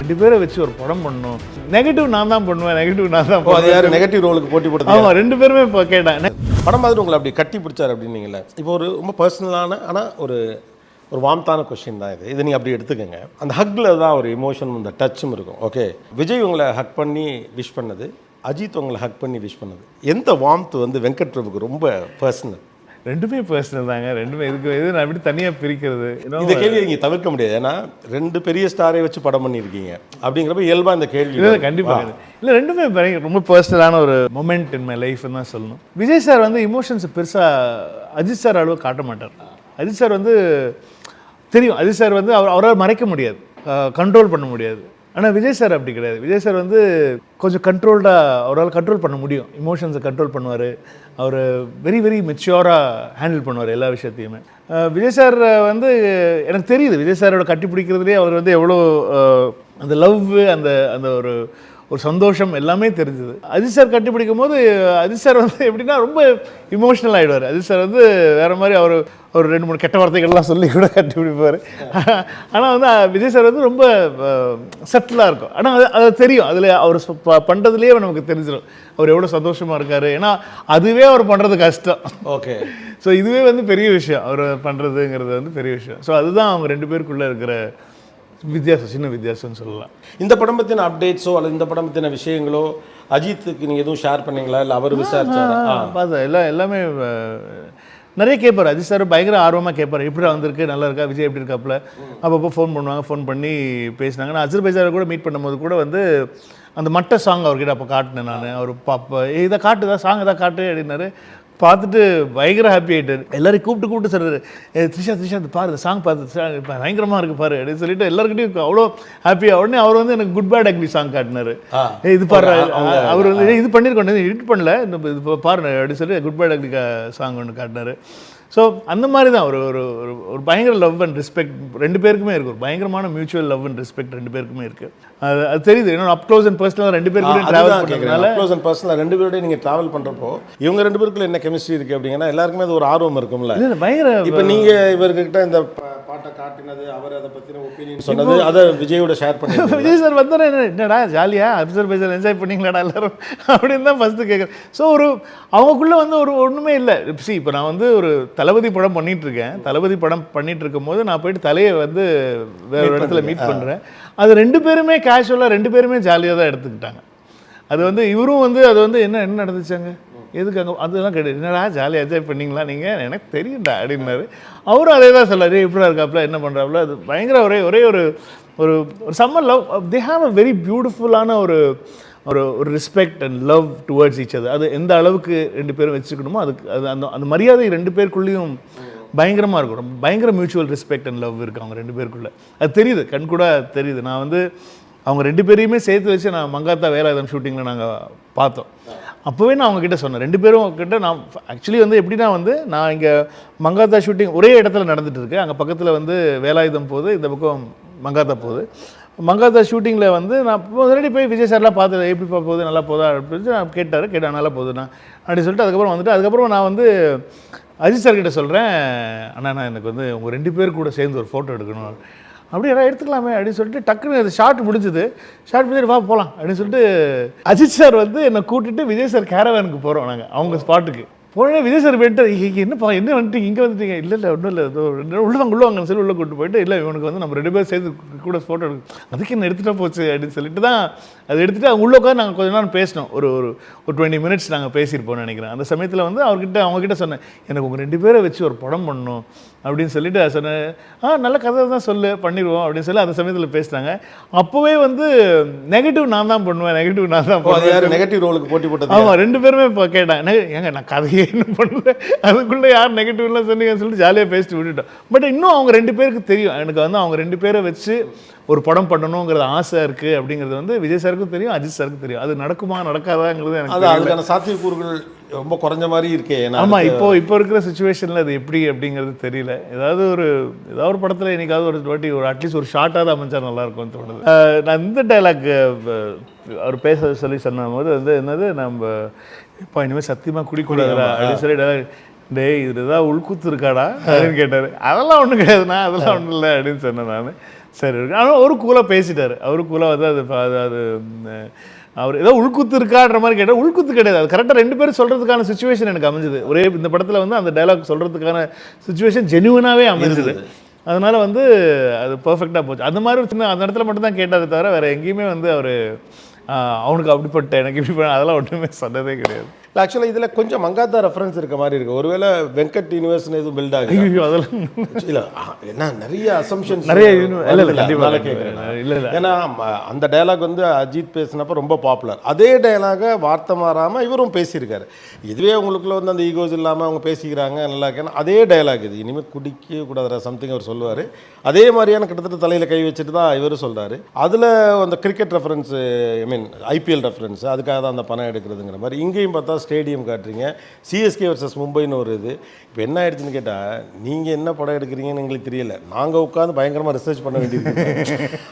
2 பேரை வச்சு ஒரு படம் பண்ணணும். நெகட்டிவ் நான் தான் பண்ணுவேன், நெகட்டிவ் நான் தான் அது யார் நெகட்டிவ் ரோலுக்கு போட்டி போட்டு? ஆமாம், 2 பேருமே இப்போ கேட்டேன். படம் மாதிரி உங்களை அப்படி கட்டி பிடிச்சார் அப்படின்னீங்களே, இப்போ ஒரு ரொம்ப பர்சனலான ஆனால் ஒரு வார்ம்த்தான கொஸ்டின் தான் இது நீங்கள் அப்படி எடுத்துக்கோங்க. அந்த ஹக்கில் தான் ஒரு எமோஷன், இந்த டச்சும் இருக்கும். ஓகே, விஜய் உங்களை ஹக் பண்ணி விஷ் பண்ணது, அஜித் உங்களை ஹக் பண்ணி விஷ் பண்ணது, எந்த வார்ம்த் வந்து வெங்கட் பிரபுக்கு ரொம்ப பர்சனல்? 2மே பர்சனல் தாங்க. 2மே எது நான் எப்படி தனியாக பிரிக்கிறது? இந்த கேள்வி நீங்கள் தவிர்க்க முடியாது. ஏன்னா 2 பெரிய ஸ்டாரை வச்சு படம் பண்ணியிருக்கீங்க அப்படிங்கிறப்ப இயல்பாக இந்த கேள்வி கண்டிப்பாக இல்லை. 2மே ரொம்ப பர்சனலான ஒரு மொமெண்ட் இன் மை லைஃப்னு தான் சொல்லணும். விஜய் சார் வந்து இமோஷன்ஸ் பெருசாக அஜித் சார் அளவு காட்ட மாட்டார். அஜித் சார் வந்து தெரியும், அஜித் சார் வந்து அவரால் மறைக்க முடியாது, கண்ட்ரோல் பண்ண முடியாது. ஆனால் விஜய் சார் அப்படி கிடையாது. விஜய் சார் வந்து கொஞ்சம் கண்ட்ரோல்டாக அவரால் கண்ட்ரோல் பண்ண முடியும். இமோஷன்ஸை கண்ட்ரோல் பண்ணுவார். அவர் வெரி வெரி மெச்சூராக ஹேண்டில் பண்ணுவார் எல்லா விஷயத்தையுமே. விஜய் சார் வந்து எனக்கு தெரியுது, விஜய் சாரோட கட்டி பிடிக்கிறதுலேயே அவர் வந்து எவ்வளோ அந்த லவ், அந்த அந்த ஒரு சந்தோஷம் எல்லாமே தெரிஞ்சது. அஜித் சார் கட்டி பிடிக்கும் போது அஜித் சார் வந்து எப்படின்னா ரொம்ப இமோஷனல் ஆகிடுவார். அஜித் சார் வந்து வேறு மாதிரி அவர் ஒரு 2-3 கெட்ட வார்த்தைகள்லாம் சொல்லி கூட கட்டி பிடிப்பார். ஆனால் வந்து விஜய் சார் வந்து ரொம்ப செட்டிலாக இருக்கும். ஆனால் அது தெரியும், அதில் அவர் பண்ணுறதுலேயே நமக்கு தெரிஞ்சிடும் அவர் எவ்வளோ சந்தோஷமாக இருக்கார். ஏன்னா அதுவே அவர் பண்ணுறது கஷ்டம். ஓகே, ஸோ இதுவே வந்து பெரிய விஷயம், அவர் பண்ணுறதுங்கிறது வந்து பெரிய விஷயம். ஸோ அதுதான் அவங்க 2 பேருக்குள்ளே இருக்கிற வித்தியாசம், சின்ன வித்தியாசம்னு சொல்லலாம். இந்த படம் பற்றின அப்டேட்ஸோ அல்லது இந்த படம் பற்றின விஷயங்களோ அஜித்துக்கு நீங்கள் எதுவும் ஷேர் பண்ணீங்களா, இல்லை அவர் விசாரிச்சாரா? பார்த்தா எல்லாமே நிறைய கேட்பார். அஜித் சார் பயங்கர ஆர்வமாக கேட்பார், எப்படி வந்திருக்கு, நல்லா இருக்கா, விஜய் எப்படி இருக்காப்புல. அப்பப்போ ஃபோன் பண்ணுவாங்க, ஃபோன் பண்ணி பேசினாங்க. நான் அஜர்பைஜானை கூட மீட் பண்ணும்போது கூட வந்து அந்த மட்ட சாங் அவர்கிட்ட அப்போ காட்டினேன் நான். அவர் பாப்பா இதை காட்டுதா, சாங் எதாவது காட்டு அப்படின்னாரு. பார்த்துட்டு பயங்கர ஹாப்பி ஆகிட்டார். எல்லோரும் கூப்பிட்டு சொல்கிறாரு, த்ரிஷா அது பாரு, இந்த சாங் பார்த்து பயங்கரமாக இருக்குது பாரு அப்படின்னு சொல்லிட்டு எல்லாருக்கிட்டையும் அவ்வளோ ஹாப்பியாக. உடனே அவர் வந்து எனக்கு குட் பேட் அக்லி சாங் காட்டினார். இது பாரு, அவர் வந்து இது பண்ணியிருக்கோம், எடிட் பண்ணல, இது பாரு அப்படின்னு சொல்லி குட் பேட் அக்லி சாங் ஒன்று காட்டினார். ஸோ அந்த மாதிரி தான் ஒரு பயங்கர லவ் அண்ட் ரெஸ்பெக்ட் 2 பேருக்குமே இருக்குது. ஒரு பயங்கரமான மியூச்சுவல் லவ் அண்ட் ரெஸ்பெக்ட் 2 பேருக்குமே இருக்குது. அது தெரியுது. இன்னும் அப் க்ளோஸ் அண்ட் பர்சனலாக 2 பேருக்குமே ட்ராவல் பண்ணுறதுனால, அப் க்ளோஸ் அண்ட் பர்சனலாக 2 பேரோடய நீங்கள் ட்ராவல் பண்ணுறப்போ இவங்க 2 பேருக்குள்ள என்ன கெமிஸ்ட்ரி இருக்குது அப்படிங்கன்னா எல்லாருக்குமே அது ஒரு ஆர்வம் இருக்கும்ல. பயங்கர இப்போ நீங்கள் இவர்கிட்ட இந்த பாட்டை காட்டினது, அவர் அதை பற்றின ஒப்பீனியன் சொன்னது, அதை விஜயோட ஷேர் பண்ணி விஜய் சார் வந்து என்னடா ஜாலியாக அப்சர் பேச என்ஜாய் பண்ணிங்களாடா எல்லாரும் அப்படின்னு தான் ஃபஸ்ட்டு கேட்குறேன். ஸோ அவங்களுக்குள்ளே வந்து ஒன்றுமே இல்லை. இப்போ நான் வந்து ஒரு தளபதி படம் பண்ணிகிட்ருக்கேன். தளபதி படம் பண்ணிகிட்டு இருக்கும்போது நான் போயிட்டு தலையை வந்து வேறு ஒரு இடத்துல மீட் பண்ணுறேன். அது 2 பேருமே கேஷுவலாக 2 பேருமே ஜாலியாக தான் எடுத்துக்கிட்டாங்க. அது வந்து இவரும் வந்து அது வந்து என்ன நடந்துச்சாங்க, எதுக்கு அங்கே அதெல்லாம் கிடையாது, என்னடா ஜாலியாக என்ஜாய் பண்ணிங்களா நீங்கள், எனக்கு தெரியும்டா அப்படின்னாரு. அவரும் அதே தான் சொல்லார், எப்படா இருக்காப்புல, என்ன பண்ணுறாப்புல. அது பயங்கர ஒரே ஒரு ஒரு செம்ம love. They have a very பியூட்டிஃபுல்லான ஒரு respect and love towards each other. அது எந்த அளவுக்கு 2 பேரும் வச்சுக்கணுமோ அதுக்கு அந்த மரியாதை 2 பேருக்குள்ளேயும் பயங்கரமாக இருக்கும். பயங்கர மியூச்சுவல் ரெஸ்பெக்ட் அண்ட் லவ் இருக்குது அவங்க 2 பேருக்குள்ளே. அது தெரியுது, கண் கூட தெரியுது. நான் வந்து அவங்க 2 பேரையுமே சேர்த்து வச்சு நான் மங்காத்தா வேலாயுதம் ஷூட்டிங்கில் நாங்கள் பார்த்தோம். அப்போவே நான் அவங்கக்கிட்ட சொன்னேன், 2 பேரும் கிட்ட நான் ஆக்சுவலி வந்து எப்படின்னா வந்து நான் இங்கே மங்காத்தா ஷூட்டிங் ஒரே இடத்துல நடந்துகிட்டு இருக்கு. அங்கே பக்கத்தில் வந்து வேலாயுதம் போகுது, இந்த பக்கம் மங்காத்தா போகுது. மங்காத்தா ஷூட்டிங்கில் வந்து நான் ஆல்ரெடி போய் விஜய் சார்லாம் பார்த்து எப்படி போகுது, நல்லா போதா அப்படின்னு நான் கேட்டேன், நல்லா போகுதுண்ணா அப்படின்னு சொல்லிட்டு அதுக்கப்புறம் வந்துட்டு அதுக்கப்புறம் நான் வந்து அஜித் சார்கிட்ட சொல்கிறேன், அண்ணா நான் எனக்கு வந்து உங்கள் 2 பேர் கூட சேர்ந்து ஒரு ஃபோட்டோ எடுக்கணும். அப்படியே எல்லாம் எடுத்துக்கலாமே அப்படின்னு சொல்லிட்டு டக்குன்னு அது ஷார்ட் முடிஞ்சுது. ஷார்ட் முடிஞ்சுட்டு வா போகலாம் அப்படின்னு சொல்லிட்டு அஜித் சார் வந்து என்னை கூட்டிட்டு விஜய் சார் கேரவேனுக்கு போகிறோம் நாங்கள் அவங்க ஸ்பாட்டுக்கு. போனே விஜய் சார் போயிட்டு என்னப்பா என்ன வந்துட்டீங்க, இங்கே வந்துட்டீங்க, இல்லை ஒன்றும் இல்லை, உள்ளவாங்கன்னு சொல்லி உள்ளே கூப்பிட்டு போயிட்டு, இல்லை இவனுக்கு வந்து நம்ம 2 பேரும் சேர்ந்து கூட ஃபோட்டோ எடுக்கும், அதுக்கு என்ன எடுத்துகிட்டா போச்சு அப்படின்னு சொல்லிட்டு தான் அதை எடுத்துகிட்டு அவங்க உள்ளே உட்காந்து நாங்கள் கொஞ்ச நேரம் பேசினோம். ஒரு 20 மினிட்ஸ் நாங்கள் பேசியிருப்போம்னு நினைக்கிறேன். அந்த சமயத்தில் வந்து அவங்ககிட்ட சொன்னேன், எனக்கு உங்கள் 2 பேரை வச்சு ஒரு படம் பண்ணணும் அப்படின்னு சொல்லிட்டு சொன்னேன். நல்ல கதை தான் சொல்லு, பண்ணிடுவோம் அப்படின்னு சொல்லி அந்த சமயத்தில் பேசினாங்க. அப்போவே வந்து நெகட்டிவ் நான் தான் பண்ணுவேன், நெகட்டிவ் நான் தான் பண்ணுவேன், நெகட்டிவ் ரோலுக்கு போட்டி போட்டு. ஆமாம், 2 பேருமே இப்போ கேட்டேன், ஏங்க நான் கதையே என்ன பண்ணல, அதுக்குள்ளே யார் நெகட்டிவ்லாம் சொன்னீங்கன்னு சொல்லிட்டு ஜாலியாக பேசிட்டு விட்டுட்டோம். பட் இன்னும் அவங்க 2 பேருக்கு தெரியும், எனக்கு வந்து அவங்க 2 பேரை வச்சு ஒரு படம் பண்ணணுங்கிறது ஆசை இருக்குது அப்படிங்கிறது வந்து விஜய் சாருக்கும் தெரியும், அஜித் சாருக்கும் தெரியும். அது நடக்குமா நடக்காதாங்கிறது எனக்கு அதுக்கான சாத்தியக்கூறுகள் ரொம்ப குறைஞ்ச மாதிரி இருக்கே. ஆமாம், இப்போ இருக்கிற சுச்சுவேஷனில் அது எப்படி அப்படிங்கிறது தெரியல. ஏதாவது ஒரு படத்தில் என்னைக்காவது ஒரு வாட்டி ஒரு அட்லீஸ்ட் ஒரு ஷார்ட்டாக அமைச்சா நல்லாயிருக்கும்னு தோணுது. நான் இந்த டைலாக் அவர் பேச சொன்ன போது வந்து என்னது, நம்ம இப்போ இனிமேல் சத்தியமாக குடிக்கூடாதுடா அப்படின்னு சொல்லி டைலாக், டேய் இது ஏதாவது உள்கூத்து இருக்காடா அப்படின்னு கேட்டார். அதெல்லாம் ஒன்றும் கிடையாதுண்ணா, அதெல்லாம் ஒன்றும் இல்லை அப்படின்னு சொன்னேன் நான். சரி இருக்கு. ஆனால் ஒரு கூலாக பேசிட்டார். அவரு கூலாக வந்து அது அவர் ஏதோ உள்குத்து இருக்கான்ற மாதிரி கேட்டால் உள்குத்து கிடையாது. அது கரெக்டாக 2 பேரும் சொல்கிறதுக்கான சுச்சுவேஷன் எனக்கு அமைஞ்சுது. ஒரே இந்த படத்தில் வந்து அந்த டைலாக் சொல்கிறதுக்கான சுச்சுவேஷன் ஜென்யூனாகவே அமைஞ்சுது. அதனால வந்து அது பர்ஃபெக்டாக போச்சு. அந்த மாதிரி ஒரு சின்ன அந்த இடத்துல மட்டும் தான் கேட்டாரே தவிர வேறு எங்கேயுமே வந்து அவர் அவனுக்கு அப்படிப்பட்ட எனக்கு இப்படி அதெல்லாம் ஒன்றுமே சொன்னதே கிடையாது. இல்லை ஆக்சுவலாக இதில் கொஞ்சம் மங்காத்தா ரெஃபரன்ஸ் இருக்க மாதிரி இருக்குது. ஒருவேளை வெங்கட் யூனிவர்ஸ்னு எதுவும் பில்ட் ஆகுது? ஐயோ அதெல்லாம் இல்லை என்ன நிறைய அசம்ஷன்ஸ் நிறைய இல்லை ஏன்னா அந்த டயலாக் வந்து அஜித் பேசினப்ப ரொம்ப பாப்புலர். அதே டயலாக வார்த்தை மாறாமல் இவரும் பேசியிருக்காரு. இதுவே உங்களுக்குள்ள வந்து அந்த ஈகோஸ் இல்லாமல் அவங்க பேசிக்கிறாங்க நல்லா இருக்கேன்னா அதே டயலாக் இது. இனிமேல் குடிக்க கூடாது சம்திங் அவர் சொல்லுவார். அதே மாதிரியான கிட்டத்தட்ட தலையில் கை வச்சுட்டு தான் இவரும் சொல்கிறாரு. அதில் அந்த கிரிக்கெட் ரெஃபரன்ஸ் ஐ மீன் ஐபிஎல் ரெஃபரன்ஸ் அதுக்காக தான் அந்த பணம் எடுக்கிறதுங்கிற மாதிரி. இங்கேயும் பார்த்தா ஸ்டேடியம் காட்டுறீங்க. சிஎஸ்கே வர்சஸ் மும்பைன்னு ஒரு இது. இப்போ என்ன ஆயிடுச்சுன்னு கேட்டால் நீங்கள் என்ன படம் எடுக்கிறீங்கன்னு எங்களுக்கு தெரியல. நாங்கள் உட்காந்து பயங்கரமாக ரிசர்ச் பண்ண வேண்டியது.